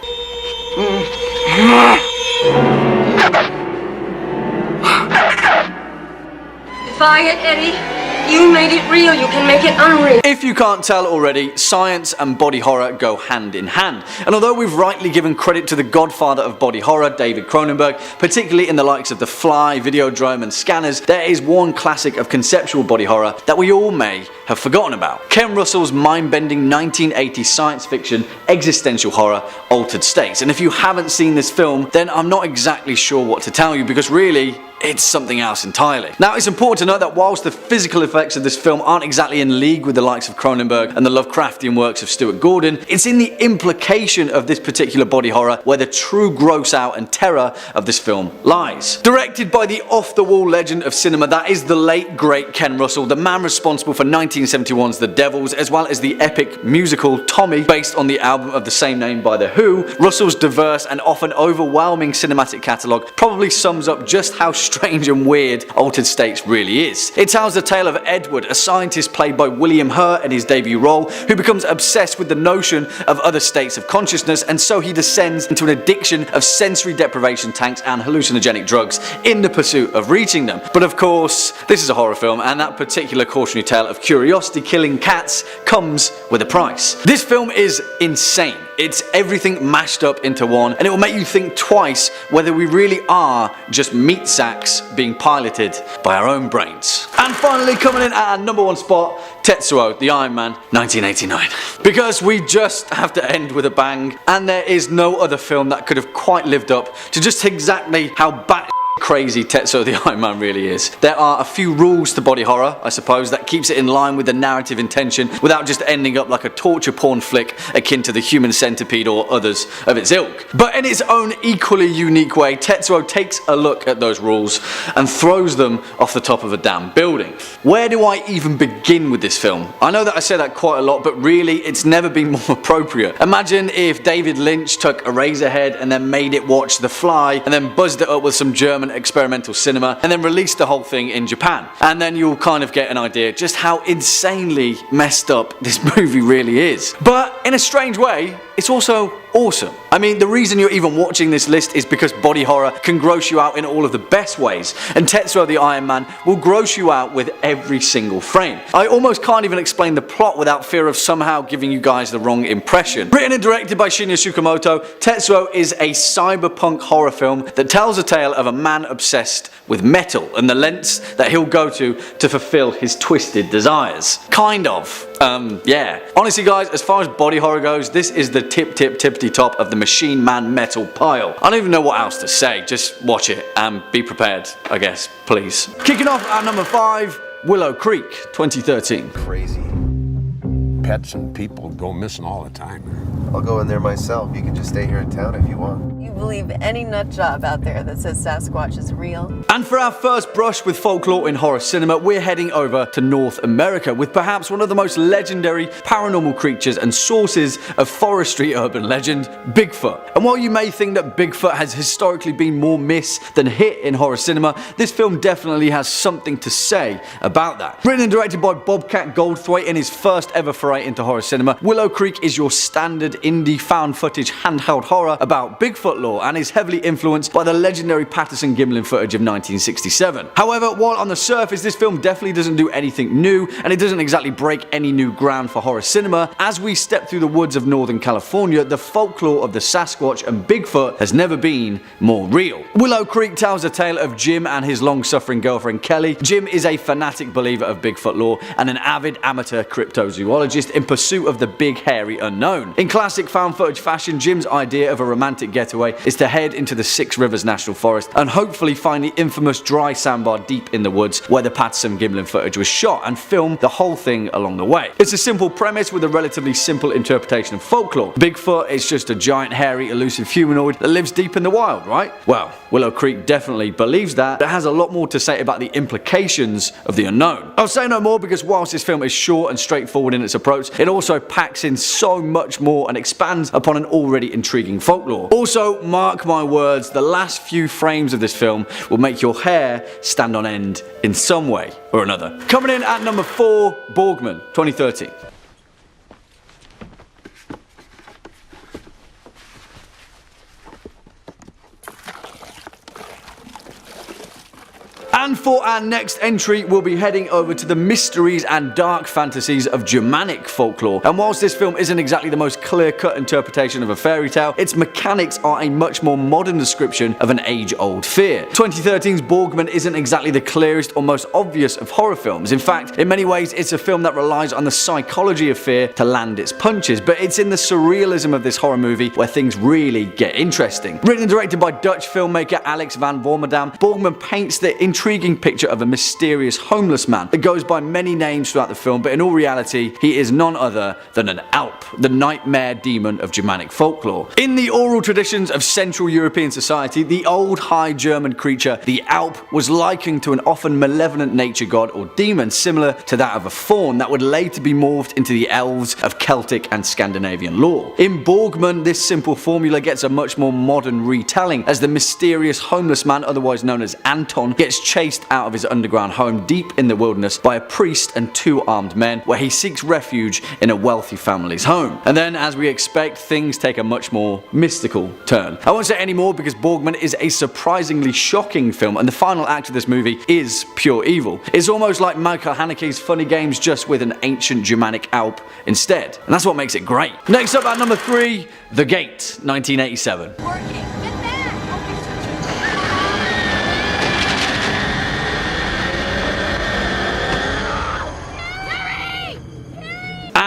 Defiant, Eddie. You made it real, you can make it unreal. If you can't tell already, science and body horror go hand in hand. And although we've rightly given credit to the godfather of body horror, David Cronenberg, particularly in the likes of The Fly, Videodrome and Scanners, there is one classic of conceptual body horror that we all may have forgotten about. Ken Russell's mind-bending 1980 science fiction existential horror, Altered States. And if you haven't seen this film, then I'm not exactly sure what to tell you, because really, it's something else entirely. Now, it's important to note that whilst the physical effects of this film aren't exactly in league with the likes of Cronenberg and the Lovecraftian works of Stuart Gordon, it's in the implication of this particular body horror where the true gross out and terror of this film lies. Directed by the off-the-wall legend of cinema that is the late great Ken Russell, the man responsible for 1971's The Devils, as well as the epic musical Tommy, based on the album of the same name by The Who, Russell's diverse and often overwhelming cinematic catalogue probably sums up just how strange and weird Altered States really is. It tells the tale of Edward, a scientist played by William Hurt in his debut role, who becomes obsessed with the notion of other states of consciousness, and so he descends into an addiction of sensory deprivation tanks and hallucinogenic drugs in the pursuit of reaching them. But of course, this is a horror film, and that particular cautionary tale of curiosity killing cats comes with a price. This film is insane. It's everything mashed up into one, and it will make you think twice whether we really are just meat sacks attacks being piloted by our own brains. And finally, coming in at our number 1 spot, Tetsuo the Iron Man, 1989. Because we just have to end with a bang, and there is no other film that could have quite lived up to just exactly how bat crazy Tetsuo the Iron Man really is. There are a few rules to body horror, I suppose, that keeps it in line with the narrative intention without just ending up like a torture porn flick akin to the Human Centipede or others of its ilk. But in its own equally unique way, Tetsuo takes a look at those rules and throws them off the top of a damn building. Where do I even begin with this film? I know that I say that quite a lot, but really it's never been more appropriate. Imagine if David Lynch took Eraserhead and then made it watch The Fly and then buzzed it up with some German experimental cinema and then released the whole thing in Japan. And then you'll kind of get an idea just how insanely messed up this movie really is. But in a strange way, it's also awesome. I mean, the reason you're even watching this list is because body horror can gross you out in all of the best ways, and Tetsuo the Iron Man will gross you out with every single frame. I almost can't even explain the plot without fear of somehow giving you guys the wrong impression. Written and directed by Shinya Tsukamoto, Tetsuo is a cyberpunk horror film that tells a tale of a man obsessed with metal and the lengths that he'll go to fulfill his twisted desires. Kind of. Yeah. Honestly guys, as far as body horror goes, this is the tippity top of the Machine Man metal pile. I don't even know what else to say, just watch it and be prepared, I guess, please. Kicking off at number 5, Willow Creek, 2013. Crazy. Pets and people go missing all the time. I'll go in there myself. You can just stay here in town if you want. You believe any nut job out there that says Sasquatch is real? And for our first brush with folklore in horror cinema, we're heading over to North America with perhaps one of the most legendary paranormal creatures and sources of forestry urban legend, Bigfoot. And while you may think that Bigfoot has historically been more miss than hit in horror cinema, this film definitely has something to say about that. Written and directed by Bobcat Goldthwait in his first ever foray into horror cinema, Willow Creek is your standard indie found footage handheld horror about Bigfoot lore and is heavily influenced by the legendary Patterson-Gimlin footage of 1967. However, while on the surface this film definitely doesn't do anything new and it doesn't exactly break any new ground for horror cinema, as we step through the woods of Northern California, the folklore of the Sasquatch and Bigfoot has never been more real. Willow Creek tells a tale of Jim and his long-suffering girlfriend Kelly. Jim is a fanatic believer of Bigfoot lore and an avid amateur cryptozoologist in pursuit of the big hairy unknown. In classic found footage fashion, Jim's idea of a romantic getaway is to head into the Six Rivers National Forest and hopefully find the infamous dry sandbar deep in the woods where the Patterson-Gimlin footage was shot and film the whole thing along the way. It's a simple premise with a relatively simple interpretation of folklore. Bigfoot is just a giant hairy elusive humanoid that lives deep in the wild, right? Well, Willow Creek definitely believes that, but it has a lot more to say about the implications of the unknown. I'll say no more because whilst this film is short and straightforward in its approach, it also packs in so much more and expands upon an already intriguing folklore. Also, mark my words, the last few frames of this film will make your hair stand on end in some way or another. Coming in at number 4, Borgman, 2013. And for our next entry, we'll be heading over to the mysteries and dark fantasies of Germanic folklore. And whilst this film isn't exactly the most clear-cut interpretation of a fairy tale, its mechanics are a much more modern description of an age-old fear. 2013's Borgman isn't exactly the clearest or most obvious of horror films. In fact, in many ways, it's a film that relies on the psychology of fear to land its punches, but it's in the surrealism of this horror movie where things really get interesting. Written and directed by Dutch filmmaker Alex van Wormerdam, Borgman paints the intriguing picture of a mysterious homeless man that goes by many names throughout the film, but in all reality, he is none other than an Alp, the nightmare demon of Germanic folklore. In the oral traditions of Central European society, the old High German creature, the Alp, was likened to an often malevolent nature god or demon similar to that of a faun that would later be morphed into the elves of Celtic and Scandinavian lore. In Borgman, this simple formula gets a much more modern retelling as the mysterious homeless man, otherwise known as Anton, gets chased out of his underground home deep in the wilderness by a priest and 2 armed men, where he seeks refuge in a wealthy family's home. And then, as we expect, things take a much more mystical turn. I won't say any more because Borgman is a surprisingly shocking film, and the final act of this movie is pure evil. It's almost like Michael Haneke's Funny Games, just with an ancient Germanic Alp instead. And that's what makes it great. Next up at number 3, The Gate, 1987.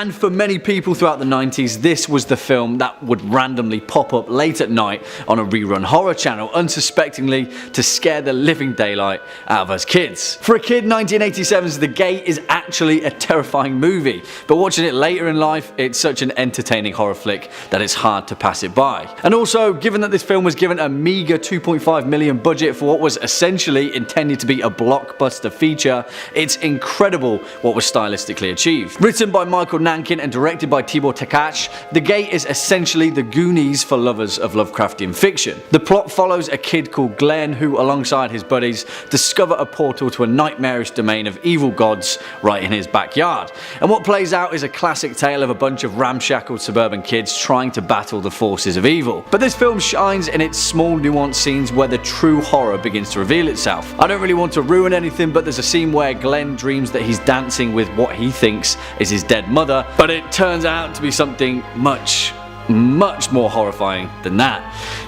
And for many people throughout the 90s, this was the film that would randomly pop up late at night on a rerun horror channel, unsuspectingly to scare the living daylight out of us kids. For a kid, 1987's The Gate is actually a terrifying movie, but watching it later in life, it's such an entertaining horror flick that it's hard to pass it by. And also, given that this film was given a meager $2.5 million budget for what was essentially intended to be a blockbuster feature, it's incredible what was stylistically achieved. Written by Michael Nankin and directed by Tibor Takacs, The Gate is essentially the Goonies for lovers of Lovecraftian fiction. The plot follows a kid called Glenn who, alongside his buddies, discover a portal to a nightmarish domain of evil gods right in his backyard. And what plays out is a classic tale of a bunch of ramshackle suburban kids trying to battle the forces of evil. But this film shines in its small nuanced scenes where the true horror begins to reveal itself. I don't really want to ruin anything, but there's a scene where Glenn dreams that he's dancing with what he thinks is his dead mother, but it turns out to be something much more horrifying than that.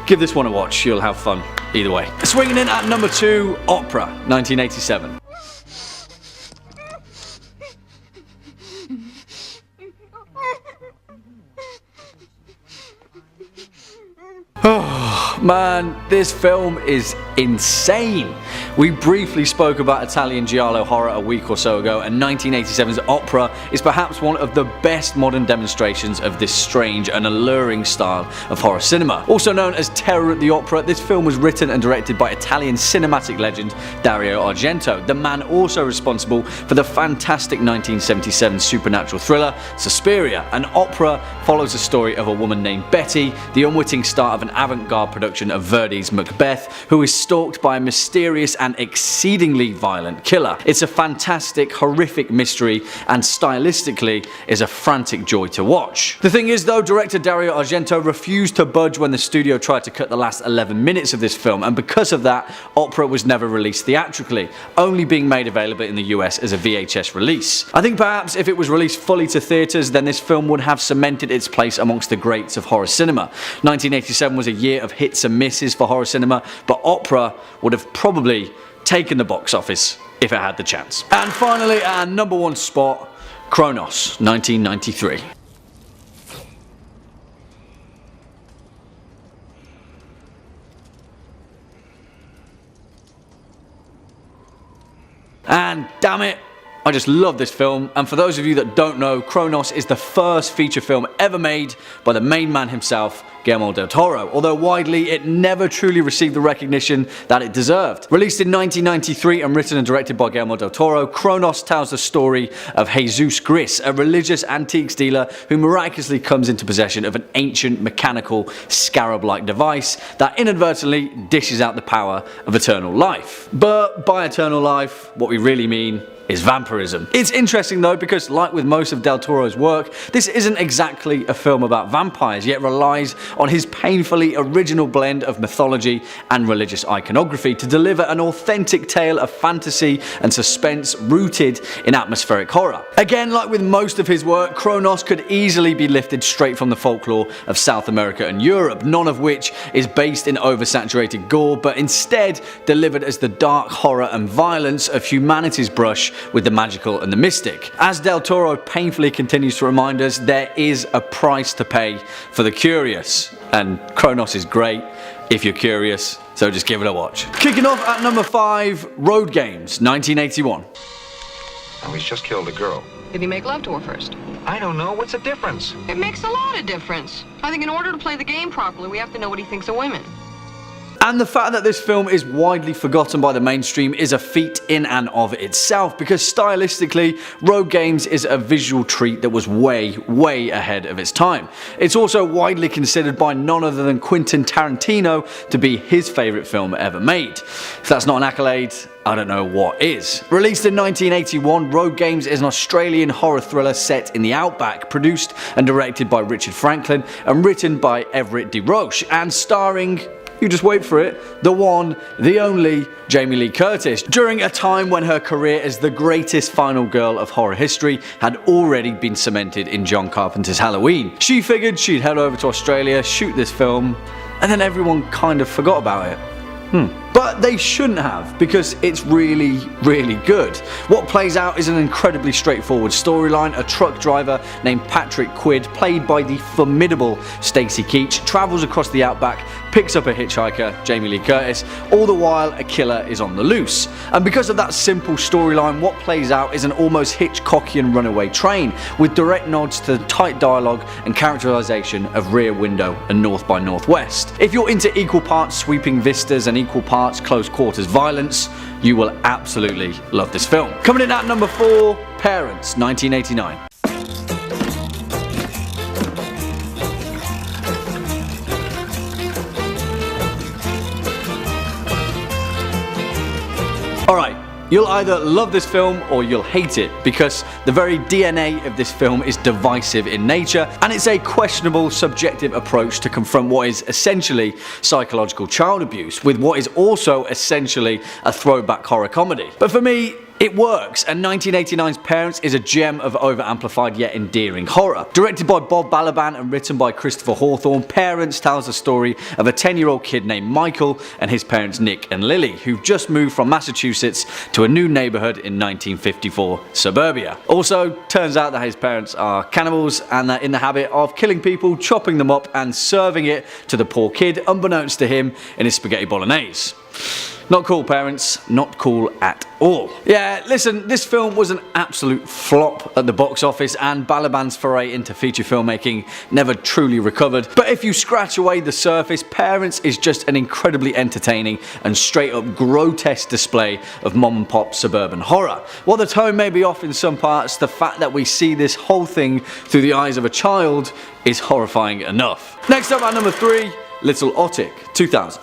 Give this one a watch, you'll have fun either way. Swinging in at number 2, Opera, 1987. Oh man, this film is insane. We briefly spoke about Italian giallo horror a week or so ago, and 1987's Opera is perhaps one of the best modern demonstrations of this strange and alluring style of horror cinema. Also known as Terror at the Opera, this film was written and directed by Italian cinematic legend Dario Argento, the man also responsible for the fantastic 1977 supernatural thriller Suspiria. And Opera follows the story of a woman named Betty, the unwitting star of an avant-garde production of Verdi's Macbeth, who is stalked by a mysterious and exceedingly violent killer. It's a fantastic, horrific mystery, and stylistically is a frantic joy to watch. The thing is though, director Dario Argento refused to budge when the studio tried to cut the last 11 minutes of this film, and because of that, Opera was never released theatrically, only being made available in the US as a VHS release. I think perhaps if it was released fully to theatres, then this film would have cemented its place amongst the greats of horror cinema. 1987 was a year of hits and misses for horror cinema, but Opera would have probably taken the box office if it had the chance. And finally, at our number 1 spot, Kronos, 1993. And damn it, I just love this film, and for those of you that don't know, Kronos is the first feature film ever made by the main man himself, Guillermo del Toro, although widely it never truly received the recognition that it deserved. Released in 1993 and written and directed by Guillermo del Toro, Kronos tells the story of Jesus Gris, a religious antiques dealer who miraculously comes into possession of an ancient mechanical scarab-like device that inadvertently dishes out the power of eternal life. But by eternal life, what we really mean is vampirism. It's interesting though, because like with most of Del Toro's work, this isn't exactly a film about vampires, yet relies on his painfully original blend of mythology and religious iconography to deliver an authentic tale of fantasy and suspense rooted in atmospheric horror. Again, like with most of his work, Kronos could easily be lifted straight from the folklore of South America and Europe, none of which is based in oversaturated gore, but instead delivered as the dark horror and violence of humanity's brush with the magical and the mystic. As Del Toro painfully continues to remind us, there is a price to pay for the curious, and Kronos is great if you're curious, so just give it a watch. Kicking off at number 5, Road Games, 1981. Oh, he's just killed a girl. Did he make love to her first? I don't know. What's the difference? It makes a lot of difference. I think in order to play the game properly, we have to know what he thinks of women. And the fact that this film is widely forgotten by the mainstream is a feat in and of itself, because stylistically, Road Games is a visual treat that was way ahead of its time. It's also widely considered by none other than Quentin Tarantino to be his favourite film ever made. If that's not an accolade, I don't know what is. Released in 1981, Road Games is an Australian horror thriller set in the outback, produced and directed by Richard Franklin and written by Everett DeRoche, and starring, you just wait for it, the one, the only, Jamie Lee Curtis, during a time when her career as the greatest final girl of horror history had already been cemented in John Carpenter's Halloween. She figured she'd head over to Australia, shoot this film, and then everyone kind of forgot about it. But they shouldn't have, because it's really, really good. What plays out is an incredibly straightforward storyline. A truck driver named Patrick Quid, played by the formidable Stacey Keach, travels across the outback, picks up a hitchhiker, Jamie Lee Curtis, all the while a killer is on the loose. And because of that simple storyline, what plays out is an almost Hitchcockian runaway train, with direct nods to tight dialogue and characterization of Rear Window and North by Northwest. If you're into equal parts sweeping vistas and equal parts close quarters violence, you will absolutely love this film. Coming in at number 4, Parents, 1989. Alright, you'll either love this film or you'll hate it, because the very DNA of this film is divisive in nature, and it's a questionable subjective approach to confront what is essentially psychological child abuse with what is also essentially a throwback horror comedy. But for me, it works, and 1989's Parents is a gem of over-amplified yet endearing horror. Directed by Bob Balaban and written by Christopher Hawthorne, Parents tells the story of a 10-year-old kid named Michael and his parents Nick and Lily, who've just moved from Massachusetts to a new neighborhood in 1954 suburbia. Also, turns out that his parents are cannibals and they're in the habit of killing people, chopping them up and serving it to the poor kid, unbeknownst to him, in his spaghetti bolognese. Not cool, Parents. Not cool at all. Yeah, listen, this film was an absolute flop at the box office, and Balaban's foray into feature filmmaking never truly recovered. But if you scratch away the surface, Parents is just an incredibly entertaining and straight up grotesque display of mom and pop suburban horror. While the tone may be off in some parts, the fact that we see this whole thing through the eyes of a child is horrifying enough. Next up at number 3, Little Otik, 2000.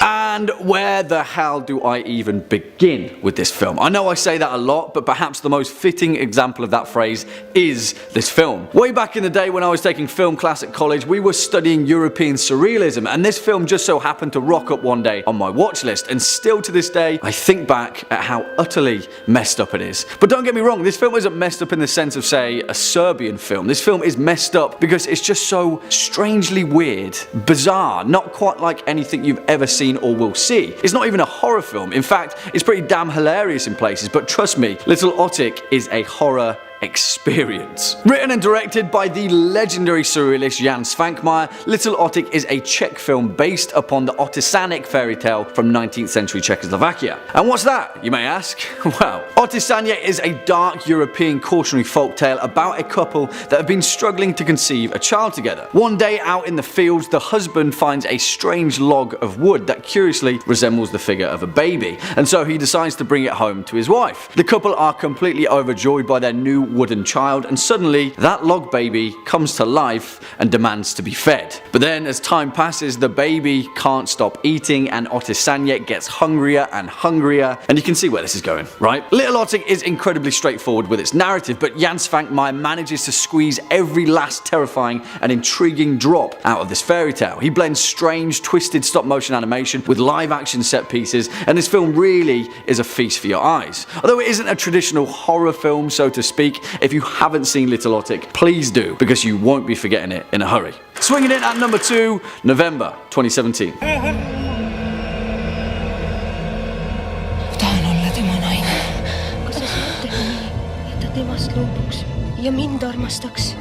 And where the hell do I even begin with this film? I know I say that a lot, but perhaps the most fitting example of that phrase is this film. Way back in the day when I was taking film class at college, we were studying European surrealism, and this film just so happened to rock up one day on my watch list, and still to this day, I think back at how utterly messed up it is. But don't get me wrong, this film isn't messed up in the sense of, say, a Serbian film. This film is messed up because it's just so strangely weird, bizarre, not quite like anything you've ever seen or will see. It's not even a horror film. In fact, it's pretty damn hilarious in places, but trust me, Little Otik is a horror experience. Written and directed by the legendary surrealist Jan Svankmajer, Little Otik is a Czech film based upon the Otisanic fairy tale from 19th century Czechoslovakia. And what's that, you may ask? Well, Otisania is a dark European cautionary folktale about a couple that have been struggling to conceive a child together. One day out in the fields, the husband finds a strange log of wood that curiously resembles the figure of a baby, and so he decides to bring it home to his wife. The couple are completely overjoyed by their new wooden child, and suddenly that log baby comes to life and demands to be fed. But then as time passes, the baby can't stop eating, and Otisania gets hungrier and hungrier, and you can see where this is going, right? Little Otik is incredibly straightforward with its narrative, but Jan Svankmajer manages to squeeze every last terrifying and intriguing drop out of this fairy tale. He blends strange, twisted stop-motion animation with live-action set pieces, and this film really is a feast for your eyes. Although it isn't a traditional horror film, so to speak, if you haven't seen Little Otik, please do, because you won't be forgetting it in a hurry. Swinging in at number 2, November 2017.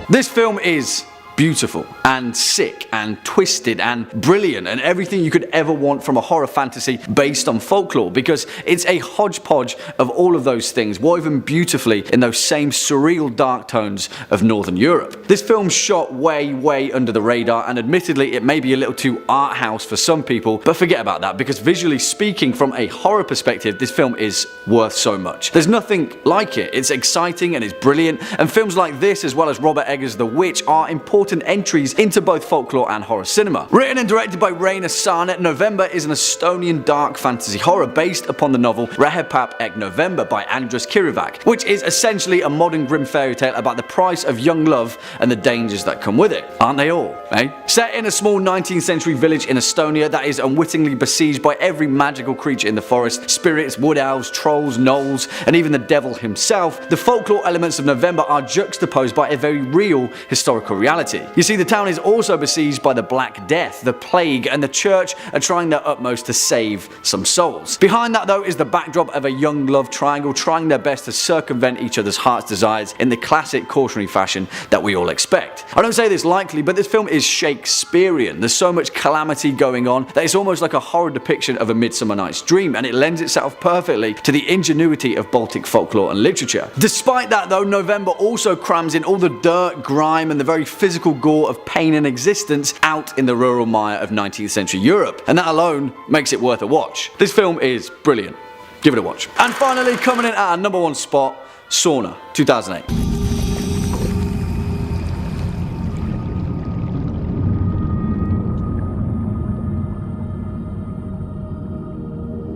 This film is beautiful and sick and twisted and brilliant and everything you could ever want from a horror fantasy based on folklore, because it's a hodgepodge of all of those things woven beautifully in those same surreal dark tones of Northern Europe. This film's shot way under the radar, and admittedly it may be a little too art house for some people, but forget about that, because visually speaking, from a horror perspective, this film is worth so much. There's nothing like it. It's exciting and it's brilliant, and films like this, as well as Robert Eggers' The Witch, are important important entries into both folklore and horror cinema. Written and directed by Rainer Sarnet, November is an Estonian dark fantasy horror based upon the novel Rehepap ek November by Andrus Kirivak, which is essentially a modern grim fairy tale about the price of young love and the dangers that come with it. Aren't they all, eh? Set in a small 19th century village in Estonia that is unwittingly besieged by every magical creature in the forest, spirits, wood elves, trolls, gnolls, and even the devil himself, the folklore elements of November are juxtaposed by a very real historical reality. You see, the town is also besieged by the Black Death, the plague, and the church are trying their utmost to save some souls. Behind that though is the backdrop of a young love triangle trying their best to circumvent each other's heart's desires in the classic cautionary fashion that we all expect. I don't say this lightly, but this film is Shakespearean. There's so much calamity going on that it's almost like a horror depiction of A Midsummer Night's Dream, and it lends itself perfectly to the ingenuity of Baltic folklore and literature. Despite that though, November also crams in all the dirt, grime, and the very physical gore of pain and existence out in the rural mire of 19th century Europe, and that alone makes it worth a watch. This film is brilliant. Give it a watch. And finally, coming in at our number one spot, Sauna, 2008.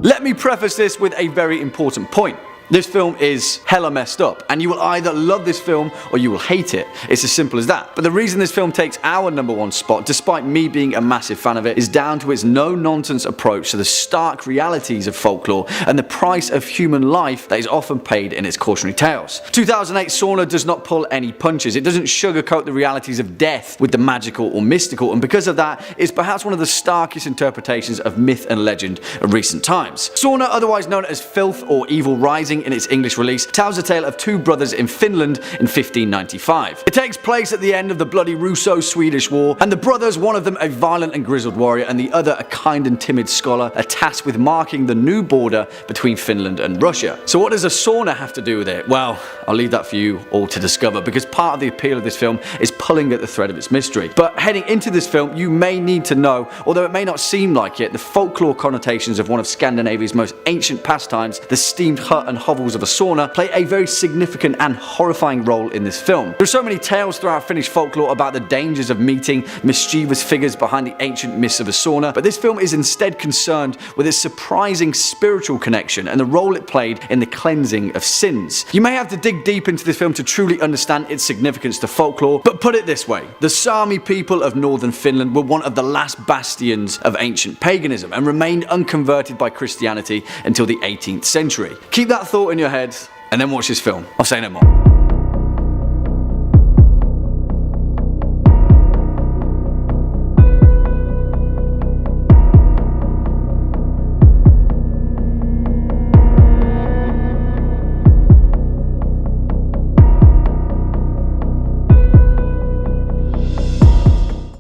Let me preface this with a very important point. This film is hella messed up, and you will either love this film or you will hate it. It's as simple as that. But the reason this film takes our number one spot, despite me being a massive fan of it, is down to its no-nonsense approach to the stark realities of folklore and the price of human life that is often paid in its cautionary tales. 2008 Sauna does not pull any punches. It doesn't sugarcoat the realities of death with the magical or mystical, and because of that, it's perhaps one of the starkest interpretations of myth and legend of recent times. Sauna, otherwise known as Filth or Evil Rising in its English release, tells a tale of two brothers in Finland in 1595. It takes place at the end of the bloody Russo-Swedish War, and the brothers, one of them a violent and grizzled warrior and the other a kind and timid scholar, are tasked with marking the new border between Finland and Russia. So what does a sauna have to do with it? Well, I'll leave that for you all to discover, because part of the appeal of this film is pulling at the thread of its mystery. But heading into this film, you may need to know, although it may not seem like it, the folklore connotations of one of Scandinavia's most ancient pastimes, the steamed hut and hovels of a sauna, play a very significant and horrifying role in this film. There are so many tales throughout Finnish folklore about the dangers of meeting mischievous figures behind the ancient myths of a sauna, but this film is instead concerned with its surprising spiritual connection and the role it played in the cleansing of sins. You may have to dig deep into this film to truly understand its significance to folklore, but put it this way, the Sami people of northern Finland were one of the last bastions of ancient paganism and remained unconverted by Christianity until the 18th century. Keep that thought in your head and then watch this film. I'll say no more.